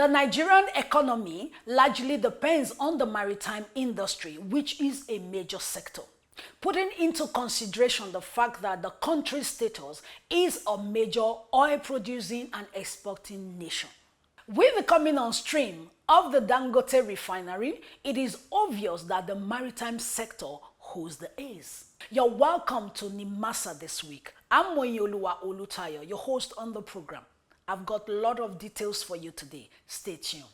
The Nigerian economy largely depends on the maritime industry, which is a major sector. Putting into consideration the fact that the country's status is a major oil-producing and exporting nation. With the coming on stream of the Dangote refinery, it is obvious that the maritime sector holds the ace. You're welcome to Nimasa this week. I'm Oyetola, your host on the program. I've got a lot of details for you today. Stay tuned.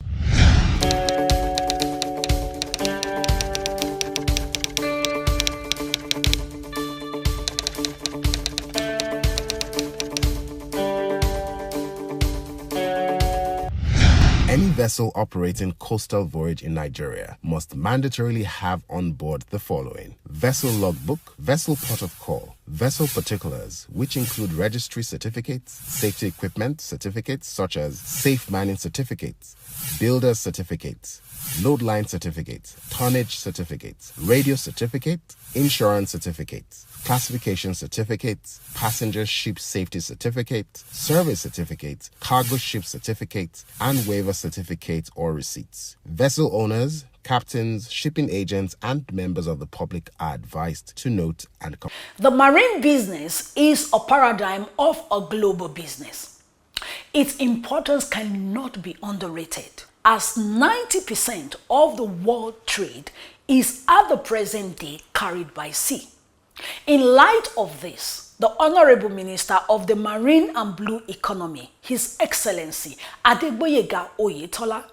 Any vessel operating coastal voyage in Nigeria must mandatorily have on board the following: vessel logbook, vessel port of call, vessel particulars, which include registry certificates, safety equipment certificates such as safe manning certificates, builder certificates, load line certificates, tonnage certificates, radio certificate, insurance certificates, classification certificates, passenger ship safety certificate, service certificate, cargo ship certificate, and waiver certificate or receipts. Vessel owners, captains, shipping agents, and members of the public are advised to note and The marine business is a paradigm of a global business. Its importance cannot be underrated, as 90% of the world trade is at the present day carried by sea. In light of this, the Honorable Minister of the Marine and Blue Economy, His Excellency Adegboyega Oyetola,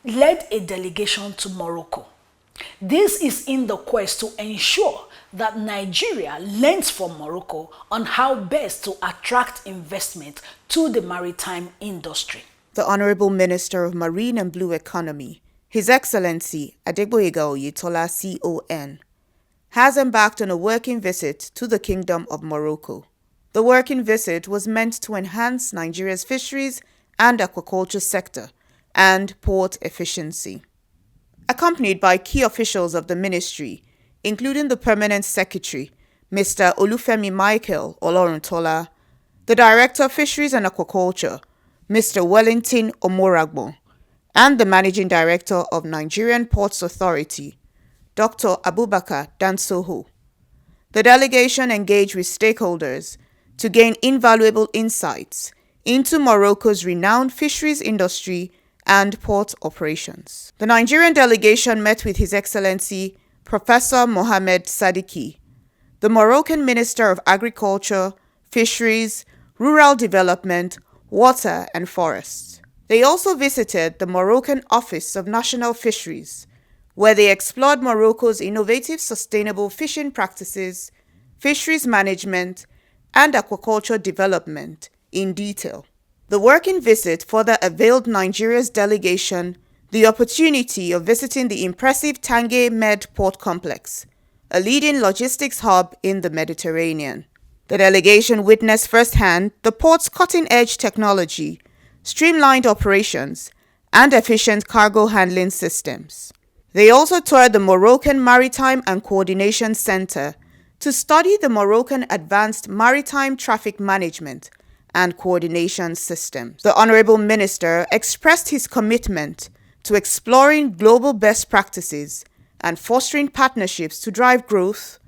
led a delegation to Morocco. This is in the quest to ensure that Nigeria learns from Morocco on how best to attract investment to the maritime industry. The Honorable Minister of Marine and Blue Economy, His Excellency Adegboyega Oyetola CON, has embarked on a working visit to the Kingdom of Morocco. The working visit was meant to enhance Nigeria's fisheries and aquaculture sector and port efficiency. Accompanied by key officials of the ministry, including the Permanent Secretary, Mr. Olufemi Michael Oloruntola, the Director of Fisheries and Aquaculture, Mr. Wellington Omoragbo, and the Managing Director of Nigerian Ports Authority, Dr. Abubakar Dansoho. The delegation engaged with stakeholders to gain invaluable insights into Morocco's renowned fisheries industry and port operations. The Nigerian delegation met with His Excellency Professor Mohamed Sadiki, the Moroccan Minister of Agriculture, Fisheries, Rural Development, Water and Forests. They also visited the Moroccan Office of National Fisheries, where they explored Morocco's innovative sustainable fishing practices, fisheries management, and aquaculture development in detail. The working visit further availed Nigeria's delegation the opportunity of visiting the impressive Tangier Med Port Complex, a leading logistics hub in the Mediterranean. The delegation witnessed firsthand the port's cutting-edge technology, streamlined operations, and efficient cargo handling systems. They also toured the Moroccan Maritime and Coordination Center to study the Moroccan Advanced Maritime Traffic Management and Coordination Systems. The Honorable Minister expressed his commitment to exploring global best practices and fostering partnerships to drive growth,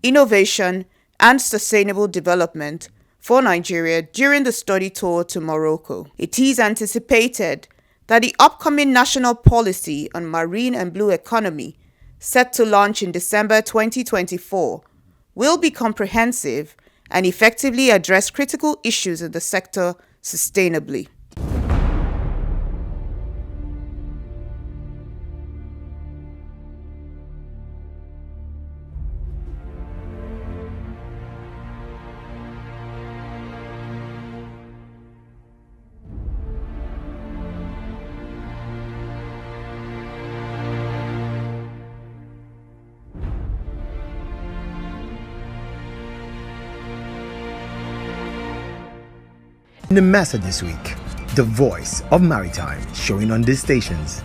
innovation, and sustainable development for Nigeria during the study tour to Morocco. It is anticipated that the upcoming national policy on marine and blue economy, set to launch in December 2024, will be comprehensive and effectively address critical issues in the sector sustainably. Nimasa this week, the voice of maritime, showing on these stations.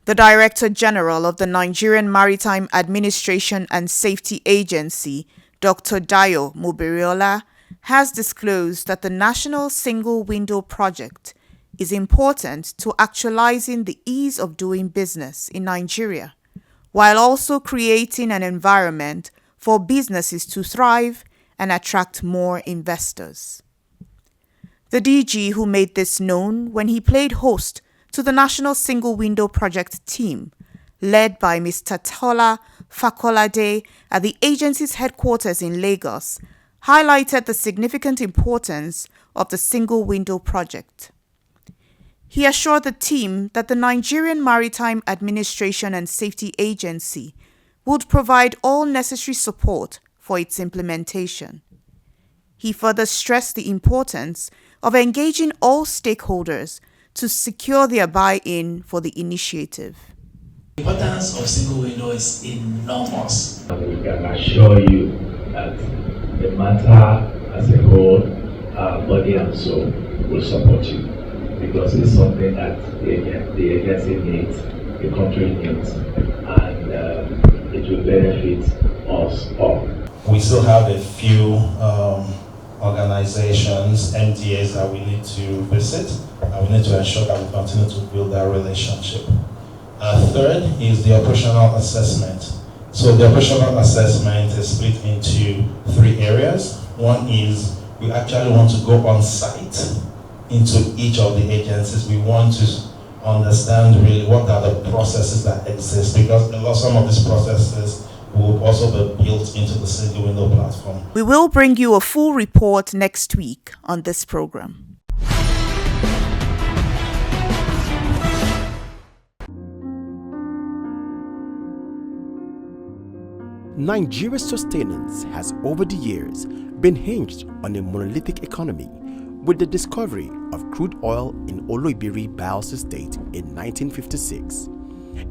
The Director General of the Nigerian Maritime Administration and Safety Agency, Dr. Dayo Mubiriola, has disclosed that the National Single Window Project is important to actualizing the ease of doing business in Nigeria, while also creating an environment for businesses to thrive and attract more investors. The DG, who made this known when he played host to the National Single Window Project team, led by Mr. Tola Fakolade at the agency's headquarters in Lagos, highlighted the significant importance of the Single Window Project. He assured the team that the Nigerian Maritime Administration and Safety Agency would provide all necessary support for its implementation. He further stressed the importance of engaging all stakeholders to secure their buy-in for the initiative. The importance of single window is enormous. We can assure you that the matter as a whole, body and soul, will support you, because it's something that the agency needs, the country needs, and it will benefit us all. We still have a few organizations, MDAs that we need to visit, and we need to ensure that we continue to build that relationship. Third is the operational assessment. So the operational assessment is split into 3 areas. One is we actually want to go on site into each of the agencies. We want to understand really what are the processes that exist, because some of these processes will also be built into the single window platform. We will bring you a full report next week on this program. Nigeria's sustenance has over the years been hinged on a monolithic economy, with the discovery of crude oil in Oloibiri Bios Estate in 1956.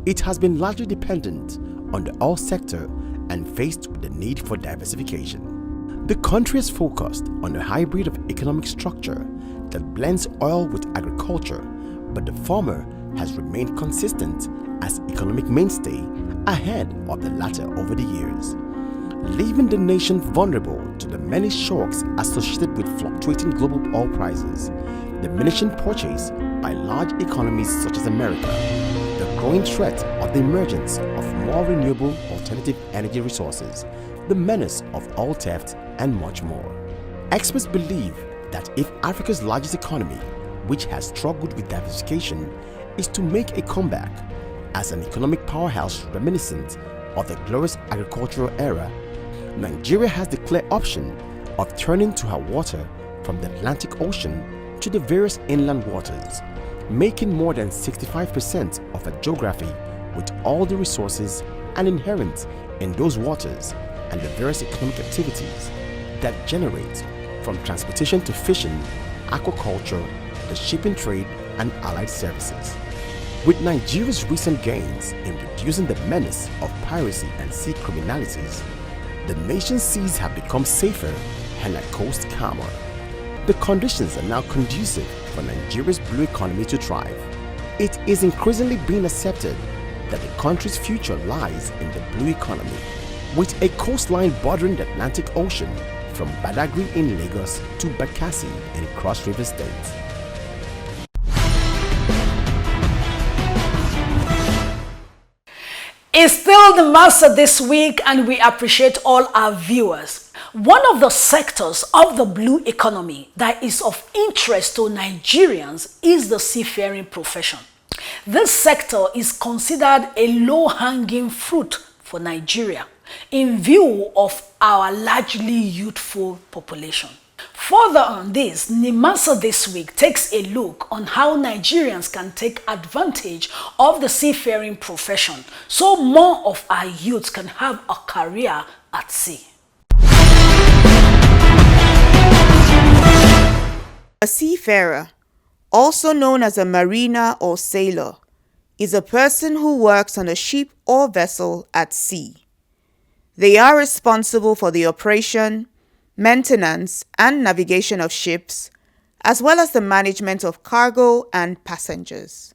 It has been largely dependent on the oil sector and faced with the need for diversification. The country has focused on a hybrid of economic structure that blends oil with agriculture, but the former has remained consistent as economic mainstay ahead of the latter over the years, leaving the nation vulnerable to the many shocks associated with fluctuating global oil prices, diminishing purchase by large economies such as America, the growing threat of the emergence of more renewable alternative energy resources, the menace of oil theft, and much more. Experts believe that if Africa's largest economy, which has struggled with diversification, is to make a comeback as an economic powerhouse reminiscent of the glorious agricultural era, Nigeria has the clear option of turning to her water from the Atlantic Ocean to the various inland waters, making more than 65% of her geography with all the resources and inherent in those waters and the various economic activities that generate from transportation to fishing, aquaculture, the shipping trade, and allied services. With Nigeria's recent gains in reducing the menace of piracy and sea criminalities, the nation's seas have become safer and her coast calmer. The conditions are now conducive for Nigeria's blue economy to thrive. It is increasingly being accepted that the country's future lies in the blue economy, with a coastline bordering the Atlantic Ocean from Badagry in Lagos to Bakassi in Cross River State. It's still Nimasa this week, and we appreciate all our viewers. One of the sectors of the blue economy that is of interest to Nigerians is the seafaring profession. This sector is considered a low-hanging fruit for Nigeria in view of our largely youthful population. Further on this, Nimasa this week takes a look on how Nigerians can take advantage of the seafaring profession so more of our youths can have a career at sea. A seafarer, also known as a mariner or sailor, is a person who works on a ship or vessel at sea. They are responsible for the operation, maintenance, and navigation of ships, as well as the management of cargo and passengers.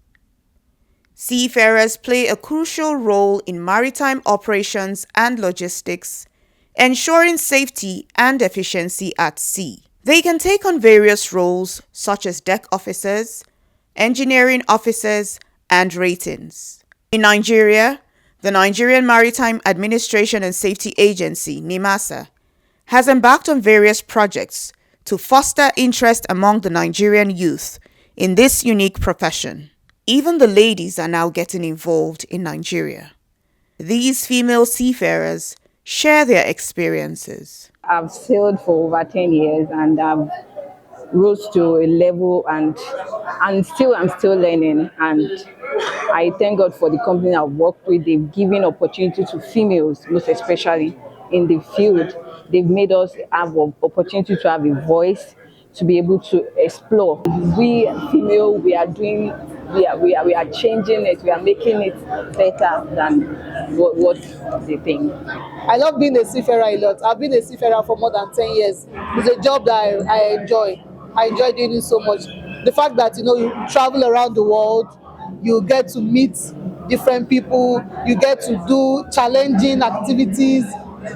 Seafarers play a crucial role in maritime operations and logistics, ensuring safety and efficiency at sea. They can take on various roles such as deck officers, engineering officers, and ratings. In Nigeria, the Nigerian Maritime Administration and Safety Agency, Nimasa, has embarked on various projects to foster interest among the Nigerian youth in this unique profession. Even the ladies are now getting involved in Nigeria. These female seafarers share their experiences. I've sailed for over 10 years and I've rose to a level and I'm still learning, and I thank God for the company I've worked with. They've given opportunity to females, most especially in the field. They've made us have an opportunity to have a voice, to be able to explore. We female, we are changing it, we are making it better than what they think. I love being a seafarer a lot. I've been a seafarer for more than 10 years. It's a job that I enjoy. I enjoy doing it so much. The fact that, you travel around the world, you get to meet different people, you get to do challenging activities,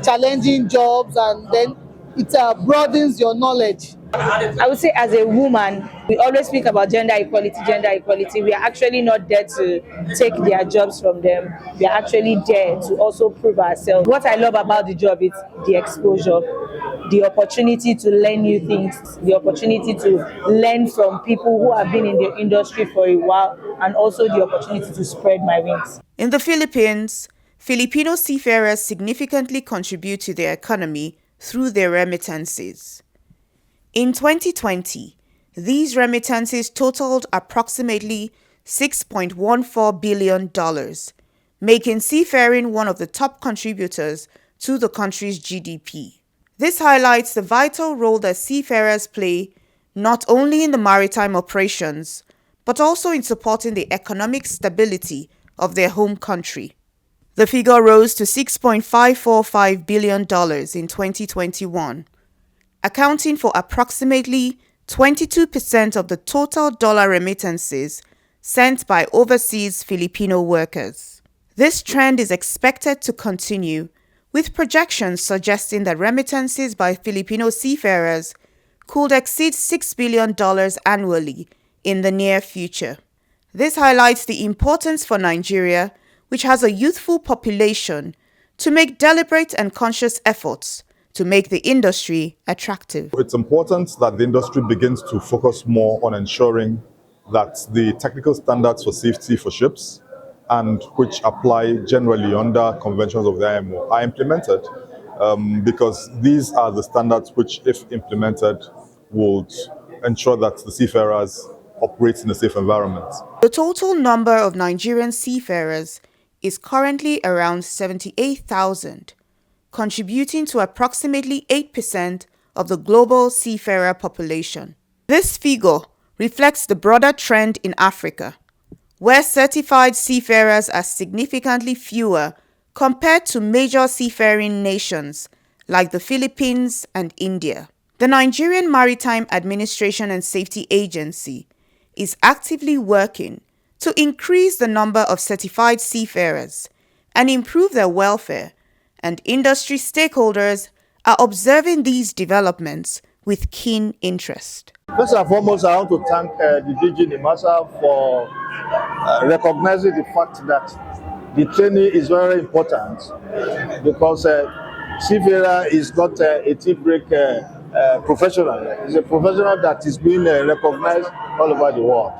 challenging jobs, and then it broadens your knowledge. I would say as a woman, we always speak about gender equality, gender equality. We are actually not there to take their jobs from them. We are actually there to also prove ourselves. What I love about the job is the exposure, the opportunity to learn new things, the opportunity to learn from people who have been in the industry for a while, and also the opportunity to spread my wings. In the Philippines, Filipino seafarers significantly contribute to their economy through their remittances. In 2020, these remittances totaled approximately $6.14 billion, making seafaring one of the top contributors to the country's GDP. This highlights the vital role that seafarers play not only in the maritime operations, but also in supporting the economic stability of their home country. The figure rose to $6.545 billion in 2021, accounting for approximately 22% of the total dollar remittances sent by overseas Filipino workers. This trend is expected to continue, with projections suggesting that remittances by Filipino seafarers could exceed $6 billion annually in the near future. This highlights the importance for Nigeria, which has a youthful population, to make deliberate and conscious efforts to make the industry attractive. It's important that the industry begins to focus more on ensuring that the technical standards for safety for ships, and which apply generally under conventions of the IMO, are implemented, because these are the standards which, if implemented, would ensure that the seafarers operate in a safe environment. The total number of Nigerian seafarers is currently around 78,000, contributing to approximately 8% of the global seafarer population. This figure reflects the broader trend in Africa, where certified seafarers are significantly fewer compared to major seafaring nations like the Philippines and India. The Nigerian Maritime Administration and Safety Agency is actively working to increase the number of certified seafarers and improve their welfare, and industry stakeholders are observing these developments with keen interest. First and foremost, I want to thank the DG Nimasa for recognizing the fact that the training is very important, because seafarer is not a tea break professional. It's a professional that is being recognized all over the world.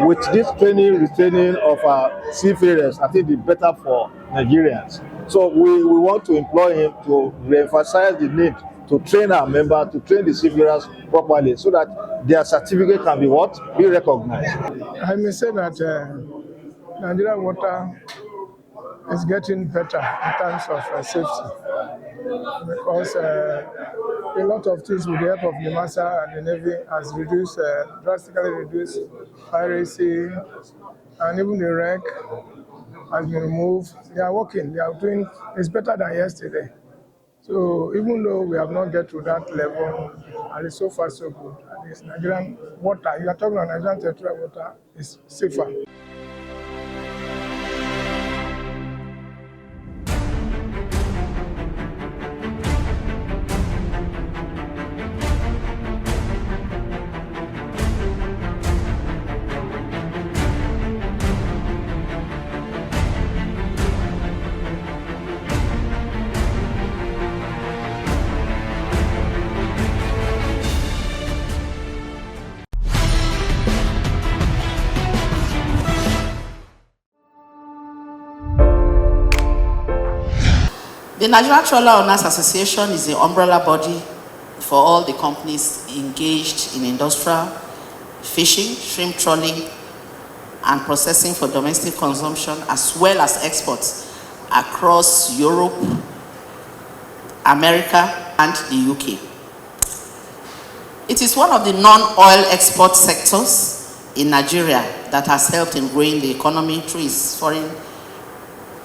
With this retraining of our seafarers, I think it's better for Nigerians. So we want to employ him to re-emphasize the need to train our members, to train the seafarers properly, so that their certificate can be what? Be recognized. I may say that Nigerian water is getting better in terms of safety, because a lot of things with the help of Nimasa and the Navy has drastically reduced piracy, and even the wreck has been removed. They are working, they are doing, it's better than yesterday. So even though we have not get to that level, and it's so far so good, at least Nigerian water, you are talking about Nigerian territorial water, is safer. The Nigerian Trawler Owners Association is the umbrella body for all the companies engaged in industrial, fishing, shrimp trawling, and processing for domestic consumption, as well as exports across Europe, America, and the UK. It is one of the non-oil export sectors in Nigeria that has helped in growing the economy through its foreign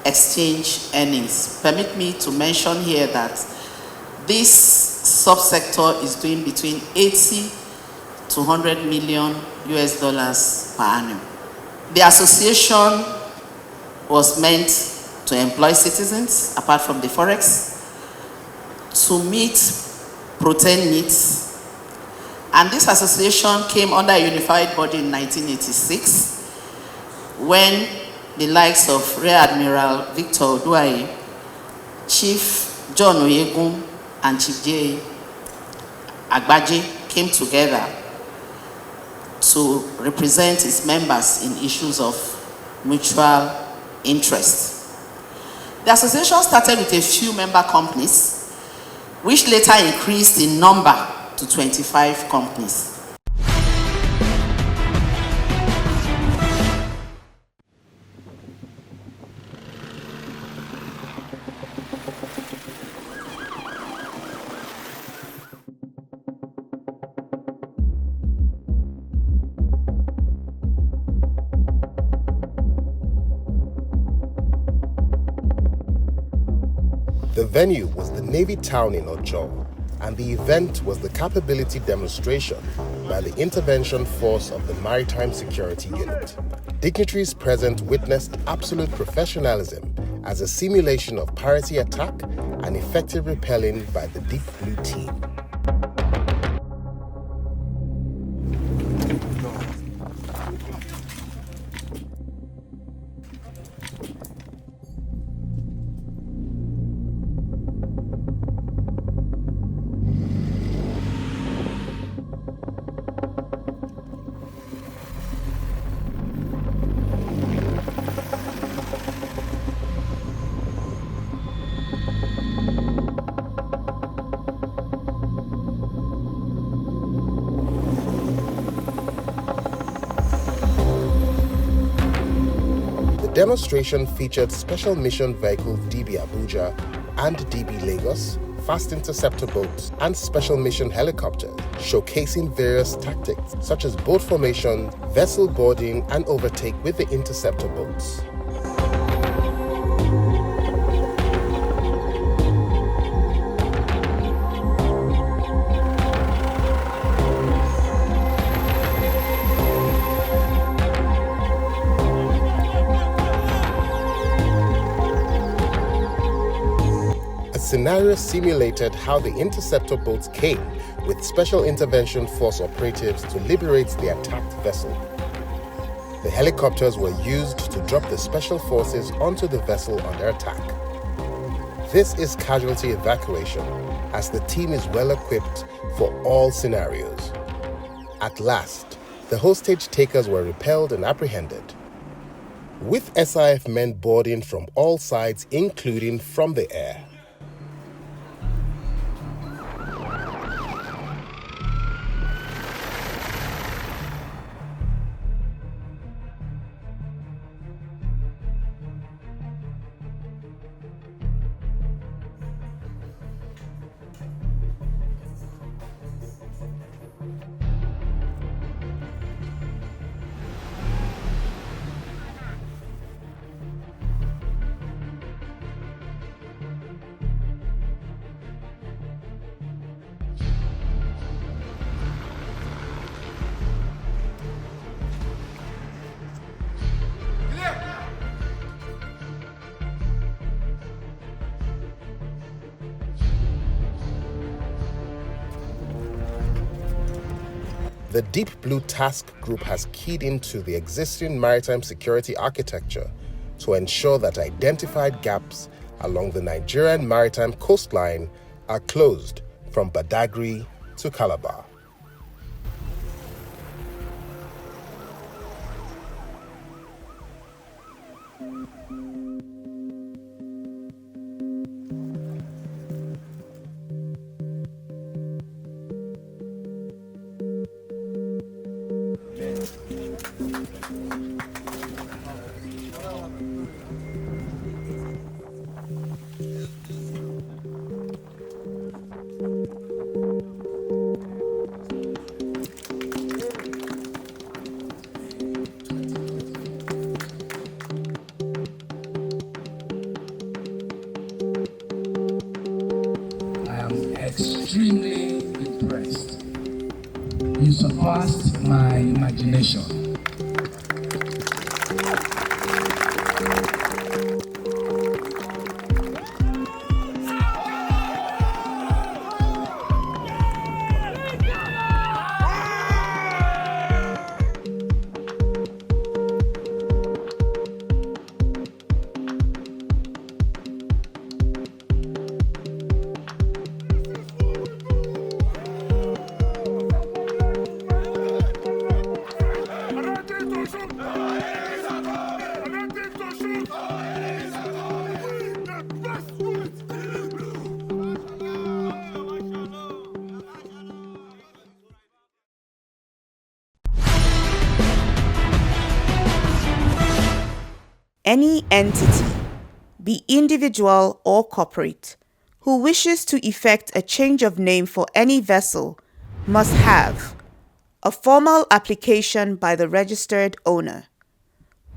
exchange earnings. Permit me to mention here that this subsector is doing between 80 to 100 million US dollars per annum. The association was meant to employ citizens, apart from the forex, to meet protein needs. And this association came under a unified body in 1986 when the likes of Rear Admiral Victor Oduaye, Chief John Oyegun, and Chief J. Agbaje came together to represent its members in issues of mutual interest. The association started with a few member companies, which later increased in number to 25 companies. The venue was the Navy town in Ojo, and the event was the capability demonstration by the Intervention Force of the Maritime Security Unit. Dignitaries present witnessed absolute professionalism as a simulation of piracy attack and effective repelling by the Deep Blue team. The demonstration featured Special Mission Vehicle DB Abuja and DB Lagos, fast interceptor boats, and special mission helicopters, showcasing various tactics such as boat formation, vessel boarding, and overtake with the interceptor boats. Scenario simulated how the interceptor boats came with Special Intervention Force operatives to liberate the attacked vessel. The helicopters were used to drop the special forces onto the vessel under attack. This is casualty evacuation, as the team is well equipped for all scenarios. At last, the hostage takers were repelled and apprehended, with SIF men boarding from all sides, including from the air. The Deep Blue Task Group has keyed into the existing maritime security architecture to ensure that identified gaps along the Nigerian maritime coastline are closed from Badagry to Calabar. surpassed my imagination. Any entity, be individual or corporate, who wishes to effect a change of name for any vessel must have a formal application by the registered owner,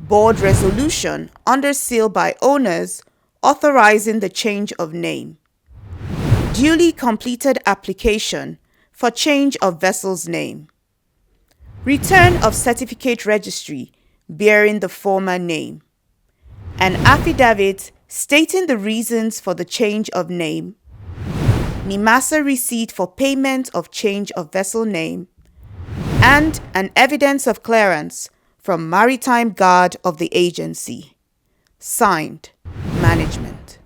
board resolution under seal by owners authorizing the change of name, duly completed application for change of vessel's name, return of certificate registry bearing the former name, an affidavit stating the reasons for the change of name, Nimasa receipt for payment of change of vessel name, and an evidence of clearance from Maritime Guard of the agency. Signed, Management.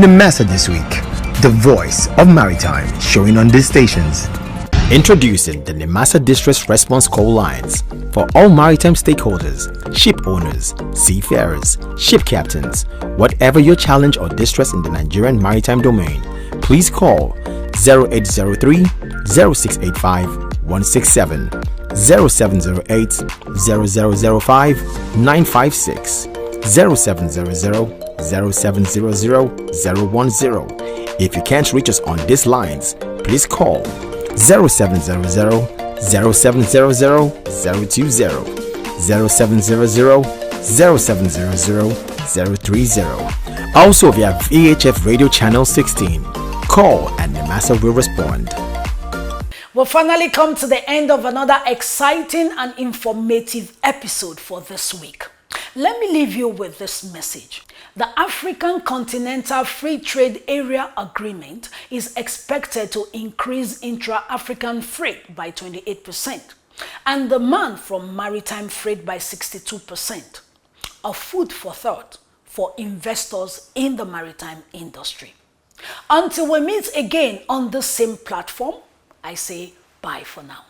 Nimasa this week, the voice of maritime showing on these stations. Introducing the Nimasa Distress Response Call Lines for all maritime stakeholders, ship owners, seafarers, ship captains. Whatever your challenge or distress in the Nigerian maritime domain, please call 0803 0685 167, 0708 0005 956, 0700 0700 010. If you can't reach us on these lines, please call 0700 0700 020, 0700 0700 030. Also via VHF Radio Channel 16. Call and Nimasa will respond. We'll finally come to the end of another exciting and informative episode for this week. Let me leave you with this message. The African Continental Free Trade Area Agreement is expected to increase intra-African freight by 28% and demand from maritime freight by 62%. A food for thought for investors in the maritime industry. Until we meet again on the same platform, I say bye for now.